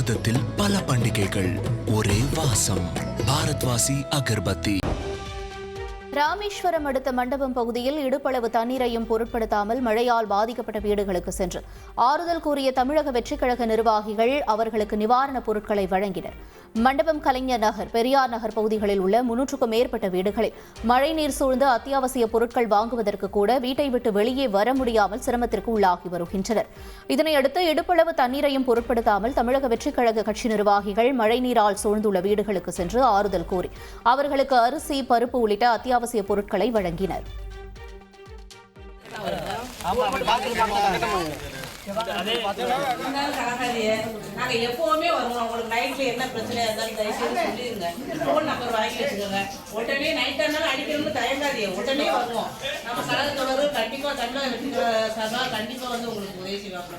பாரதத்தில் பல பண்டிகைகள், ஒரே வாசம். பாரத்வாசி அகர்பத்தி. ராமேஸ்வரம் அடுத்த மண்டபம் பகுதியில் இடுப்பளவு தண்ணீரையும் பொருட்படுத்தாமல் மழையால் பாதிக்கப்பட்ட வீடுகளுக்கு சென்று ஆறுதல் கூறிய தமிழக வெற்றிக் கழக நிர்வாகிகள் அவர்களுக்கு நிவாரணப் பொருட்களை வழங்கினர். மண்டபம், கலைஞர் நகர், பெரியார் நகர் பகுதிகளில் உள்ள 300க்கும் மேற்பட்ட வீடுகளில் மழைநீர் சூழ்ந்து அத்தியாவசிய பொருட்கள் வாங்குவதற்கு கூட வீட்டை விட்டு வெளியே வர முடியாமல் சிரமத்திற்கு உள்ளாகி வருகின்றனர். இதனையடுத்து இடுப்பளவு தண்ணீரையும் பொருட்படுத்தாமல் தமிழக வெற்றிக் கழக கட்சி நிர்வாகிகள் மழைநீரால் சூழ்ந்துள்ள வீடுகளுக்கு சென்று ஆறுதல் கூறி அவர்களுக்கு அரிசி, பருப்பு உள்ளிட்ட அத்தியாவசிய பொருட்களை வழங்கினர். நாங்க எப்பவுமே வருவோம். உங்களுக்கு நைட்ல என்ன பிரச்சனையா இருந்தாலும் தயவுசெய்து சொல்லிருங்க. போன் நம்பர் வாங்கி வச்சுக்கோங்க. உடனே நைட் ஆனாலும் அடிக்கணும்னு தயங்காதீங்க. உடனே வருவோம். நம்ம கழகத்தோட கண்டிப்பா தமிழக வெற்றிக்கிற சபா கண்டிப்பா வந்து உங்களுக்கு உதவி செய்வாங்க.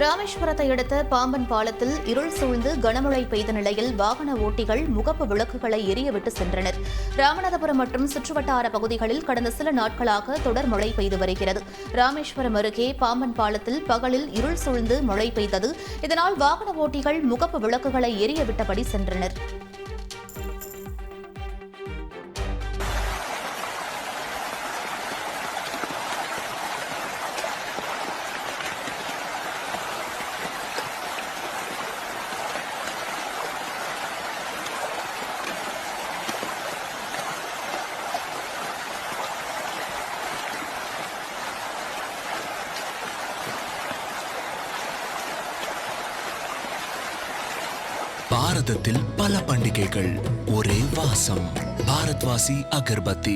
ராமேஸ்வரத்தை அடுத்த பாம்பன் பாலத்தில் இருள் சூழ்ந்து கனமழை பெய்த நிலையில் வாகன ஓட்டிகள் முகப்பு விளக்குகளை எரியவிட்டு சென்றனர். ராமநாதபுரம் மற்றும் சுற்றுவட்டார பகுதிகளில் கடந்த சில நாட்களாக தொடர் மழை பெய்து வருகிறது. ராமேஸ்வரம் அருகே பாம்பன் பாலத்தில் பகலில் இருள் சூழ்ந்து மழை பெய்தது. இதனால் வாகன ஓட்டிகள் முகப்பு விளக்குகளை எரியவிட்டபடி சென்றனர். பாரதத்தில் பல பண்டிகைகள், ஒரே வாசம். பாரத்வாசி அகர்பத்தி.